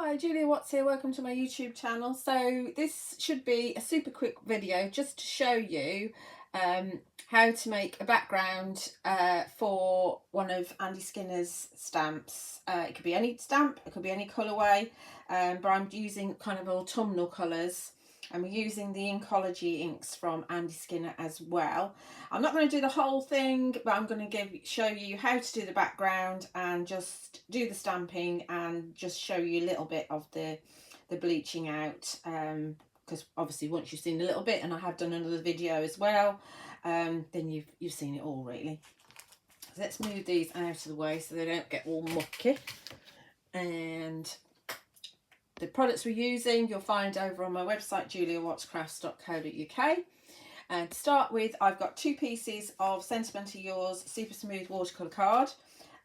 Hi, Julia Watts here, welcome to my YouTube channel. So this should be a super quick video just to show you how to make a background for one of Andy Skinner's stamps. It could be any stamp, it could be any colourway, but I'm using kind of autumnal colours. I'm using the Ink-ology inks from Andy Skinner as well. I'm not going to do the whole thing, but I'm going to show you how to do the background and just do the stamping and just show you a little bit of the bleaching out, because obviously once you've seen a little bit, and I have done another video as well, then you've seen it all really. So let's move these out of the way so they don't get all mucky. And the products we're using you'll find over on my website juliawattscrafts.co.uk. And to start with, I've got two pieces of Sentimentally Yours Super Smooth watercolour card,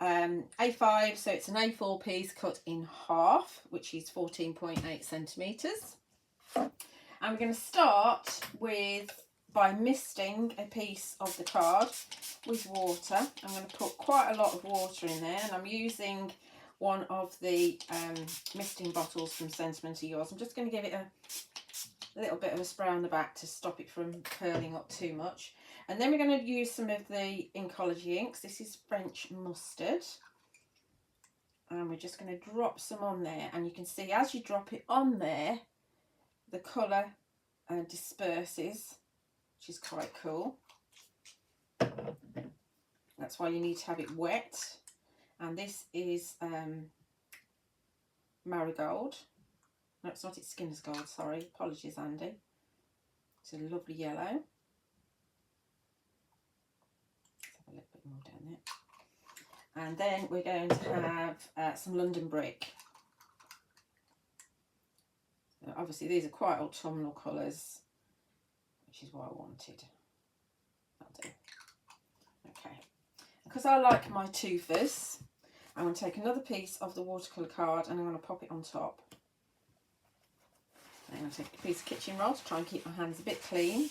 A5, so it's an A4 piece cut in half, which is 14.8 centimetres. I'm going to start by misting a piece of the card with water. I'm going to put quite a lot of water in there, and I'm using one of the misting bottles from Sentimentally Yours. I'm just going to give it a little bit of a spray on the back to stop it from curling up too much. And then we're going to use some of the Ink-ology inks. This is French mustard. And we're just going to drop some on there. And you can see as you drop it on there, the colour disperses, which is quite cool. That's why you need to have it wet. And this is Marigold. No, it's not, it's Skinner's Gold, sorry. Apologies, Andy. It's a lovely yellow. Let's have a little bit more down there. And then we're going to have some London Brick. So obviously these are quite autumnal colours, which is what I wanted. That'll do. Okay. Because I like my twofers, I'm going to take another piece of the watercolour card and I'm going to pop it on top. I'm going to take a piece of kitchen roll to try and keep my hands a bit clean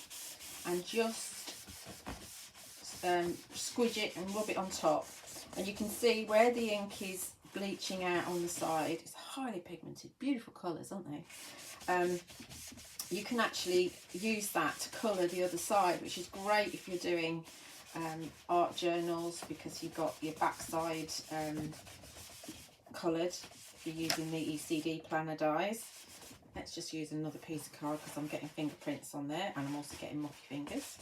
and just squidge it and rub it on top. And you can see where the ink is bleaching out on the side. It's highly pigmented, beautiful colours, aren't they? You can actually use that to colour the other side, which is great if you're doing art journals, because you've got your backside coloured if you're using the ECD planner dies. Let's just use another piece of card because I'm getting fingerprints on there and I'm also getting mucky fingers.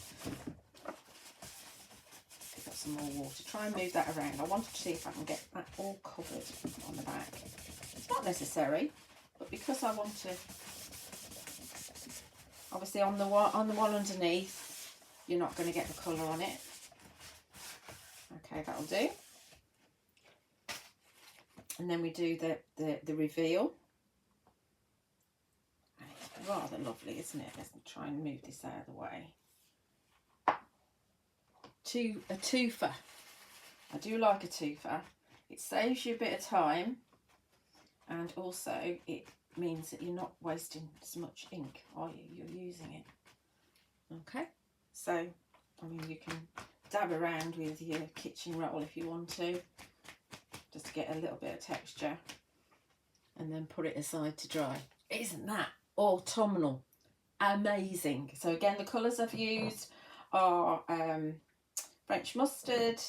Pick up some more water. Try and move that around. I wanted to see if I can get that all covered on the back. It's not necessary, but because I want to, obviously on the one underneath, you're not going to get the colour on it. Okay, that'll do. And then we do the reveal. It's rather lovely, isn't it? Let's try and move this out of the way. A twofer. I do like a twofer. It saves you a bit of time, and also it means that you're not wasting so much ink, are you? You're using it. Okay, so I mean, you can dab around with your kitchen roll if you want to, just to get a little bit of texture, and then put it aside to dry. Isn't that autumnal? Amazing. So again, the colours I've used are French mustard,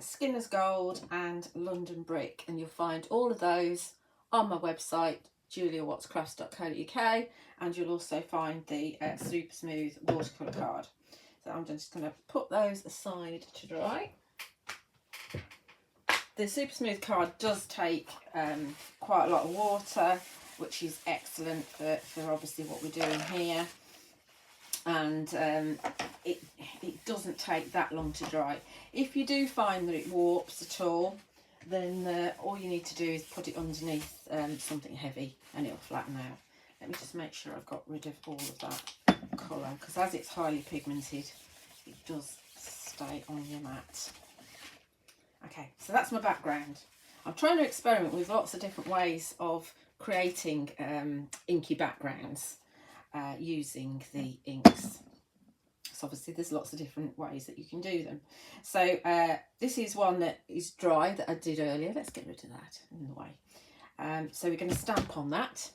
Skinner's Gold and London Brick, and you'll find all of those on my website juliawattscrafts.co.uk, and you'll also find the super smooth watercolour card. So I'm just going to put those aside to dry. The super smooth card does take quite a lot of water, which is excellent for obviously what we're doing here. And it doesn't take that long to dry. If you do find that it warps at all, then all you need to do is put it underneath something heavy and it'll flatten out. Let me just make sure I've got rid of all of that colour, because as it's highly pigmented, it does stay on your mat. Okay, so that's my background. I'm trying to experiment with lots of different ways of creating inky backgrounds using the inks. So obviously there's lots of different ways that you can do them. So this is one that is dry that I did earlier. Let's get rid of that in the way. So we're going to stamp on that.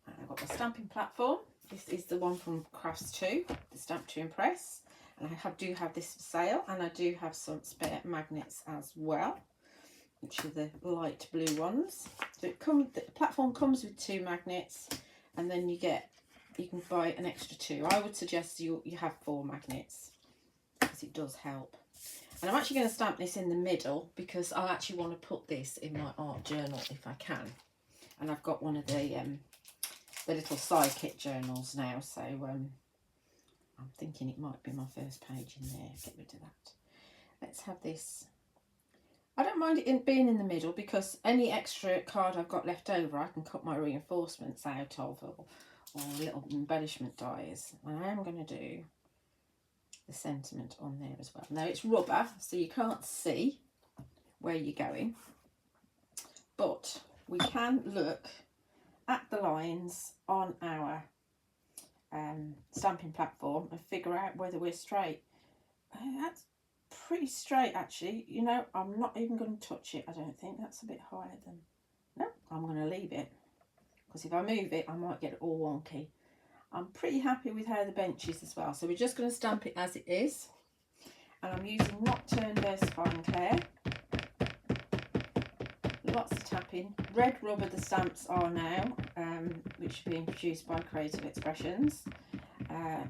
I've got my stamping platform. This is the one from Crafts 2, the Stamp to Impress. And I do have this for sale, and I do have some spare magnets as well, which are the light blue ones. So the platform comes with 2 magnets, and then you can buy an extra 2. I would suggest you have 4 magnets, because it does help. And I'm actually going to stamp this in the middle, because I actually want to put this in my art journal if I can. And I've got one of the little side kit journals now, so I'm thinking it might be my first page in there. Get rid of that. Let's have this. I don't mind it being in the middle, because any extra card I've got left over I can cut my reinforcements out of, or little embellishment dies. And I am going to do the sentiment on there as well. Now it's rubber, so you can't see where you're going, but we can look at the lines on our stamping platform and figure out whether we're straight. That's pretty straight actually. You know, I'm not even going to touch it. I don't think that's a bit higher than, no, I'm going to leave it, because if I move it I might get it all wonky. I'm pretty happy with how the bench is as well, so we're just going to stamp it as it is. And I'm using Nocturne Versafine Clair. Lots of tapping. Red rubber the stamps are now, which are being produced by Creative Expressions,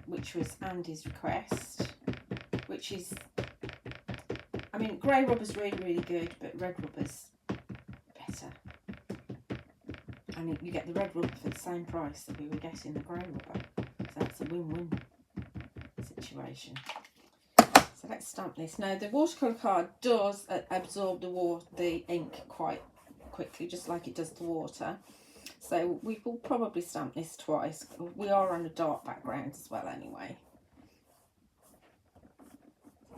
which was Andy's request, which is, I mean, grey rubber's really good, but red rubber's better. And you get the red rubber for the same price that we were getting the grey rubber, so that's a win-win situation. So let's stamp this. Now the watercolour card does absorb the ink quite quickly, just like it does the water, so we will probably stamp this twice. We are on a dark background as well anyway.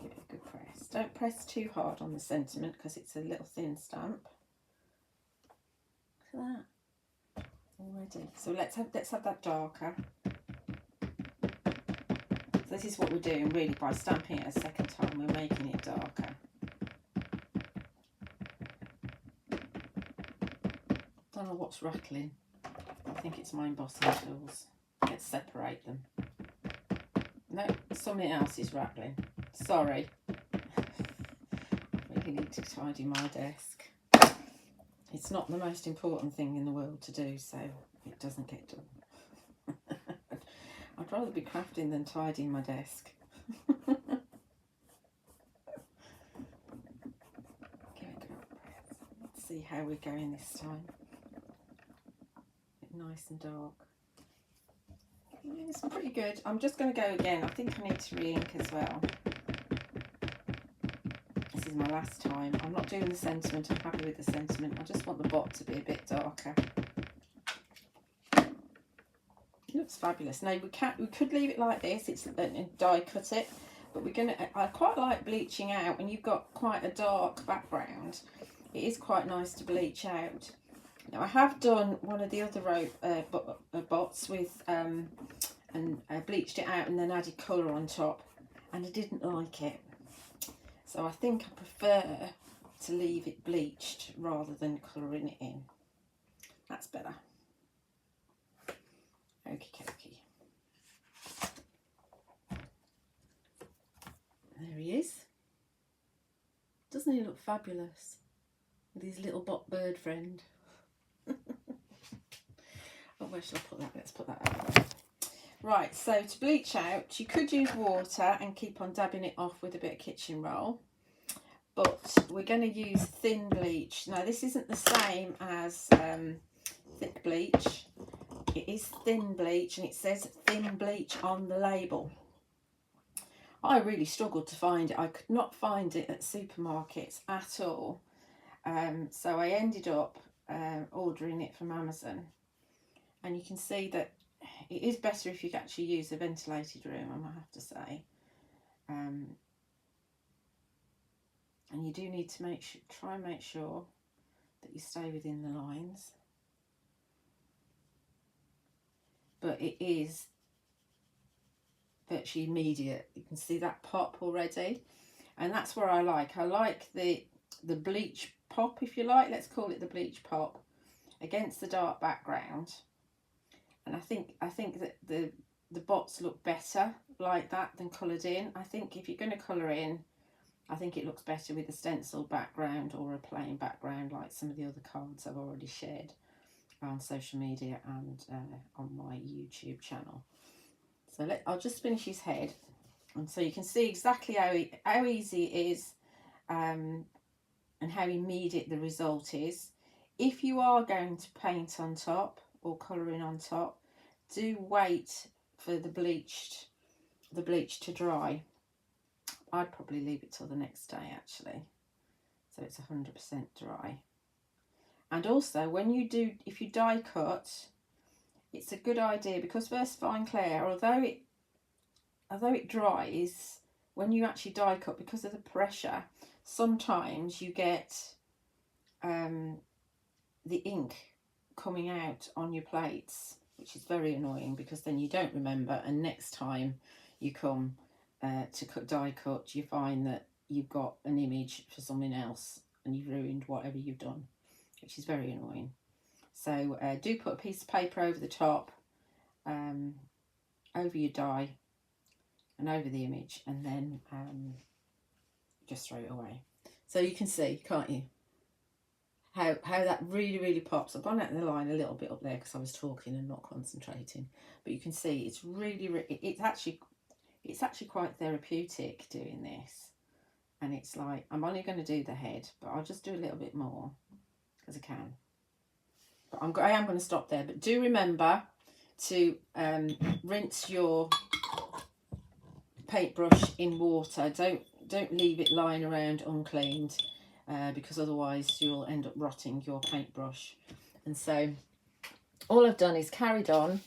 Give it a good press. Don't press too hard on the sentiment, because it's a little thin stamp. Look at that already. So let's have that darker. So this is what we're doing really, by stamping it a second time we're making it darker. Don't know what's rattling. I think it's my embossing tools. Let's separate them. No, something else is rattling. Sorry. I really need to tidy my desk. It's not the most important thing in the world to do, so it doesn't get done. I'd rather be crafting than tidying my desk. Give it a good press. Let's see how we're going this time. Nice and dark. It's pretty good. I'm just going to go again. I think I need to re-ink as well. This is my last time. I'm not doing the sentiment. I'm happy with the sentiment. I just want the bot to be a bit darker. It looks fabulous. Now we could leave it like this. It's die cut it, but I quite like bleaching out when you've got quite a dark background. It is quite nice to bleach out. Now I have done one of the other bots with and I bleached it out and then added colour on top, and I didn't like it. So I think I prefer to leave it bleached rather than colouring it in. That's better. Okie dokie. There he is. Doesn't he look fabulous with his little bot bird friend? Oh, where should I put that? Let's put that over there. Right, so to bleach out, you could use water and keep on dabbing it off with a bit of kitchen roll, but we're going to use thin bleach. Now this isn't the same as thick bleach. It is thin bleach, and it says thin bleach on the label. I really struggled to find it. I could not find it at supermarkets at all, so I ended up ordering it from Amazon. And you can see that it is better if you actually use a ventilated room, I might have to say. And you do need to try and make sure that you stay within the lines. But it is virtually immediate. You can see that pop already. And that's where I like the bleach pop, if you like. Let's call it the bleach pop against the dark background. And I think that the bots look better like that than coloured in. I think if you're going to colour in, I think it looks better with a stencil background or a plain background like some of the other cards I've already shared on social media and on my YouTube channel. So I'll just finish his head, and so you can see exactly how easy it is and how immediate the result is. If you are going to paint on top or colouring on top, do wait for the bleach to dry. I'd probably leave it till the next day actually, so it's 100% dry. And also when you do, if you die cut, it's a good idea, because Versafine Clair, although it dries, when you actually die cut, because of the pressure, sometimes you get the ink coming out on your plates, which is very annoying, because then you don't remember, and next time you come to die cut, you find that you've got an image for something else and you've ruined whatever you've done, which is very annoying. So do put a piece of paper over the top, over your die and over the image, and then just throw it away. So you can see, can't you, how that really pops. I've gone out of the line a little bit up there because I was talking and not concentrating, but you can see it's it's actually quite therapeutic doing this. And it's like, I'm only going to do the head, but I'll just do a little bit more because I can. But I am going to stop there. But do remember to rinse your paintbrush in water. Don't leave it lying around uncleaned, because otherwise you'll end up rotting your paintbrush. And so all I've done is carried on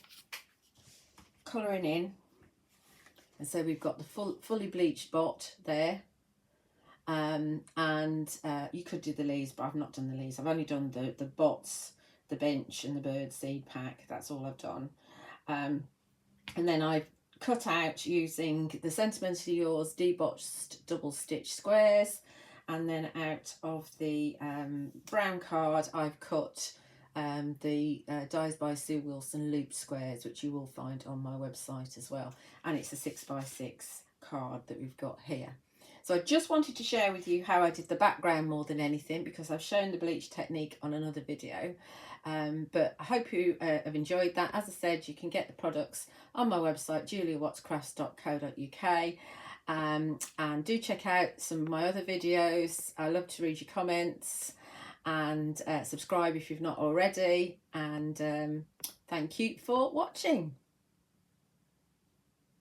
colouring in. And so we've got the fully bleached bot there. And you could do the leaves, but I've not done the leaves. I've only done the bots, the bench and the bird seed pack. That's all I've done. And then I've cut out using the Sentimentally Yours debossed double stitch squares, and then out of the brown card I've cut the Dies by Sue Wilson loop squares, which you will find on my website as well. And it's a 6x6 card that we've got here. So I just wanted to share with you how I did the background more than anything, because I've shown the bleach technique on another video. But I hope you have enjoyed that. As I said, you can get the products on my website, juliawattscrafts.co.uk. And do check out some of my other videos. I love to read your comments, and subscribe if you've not already. And thank you for watching.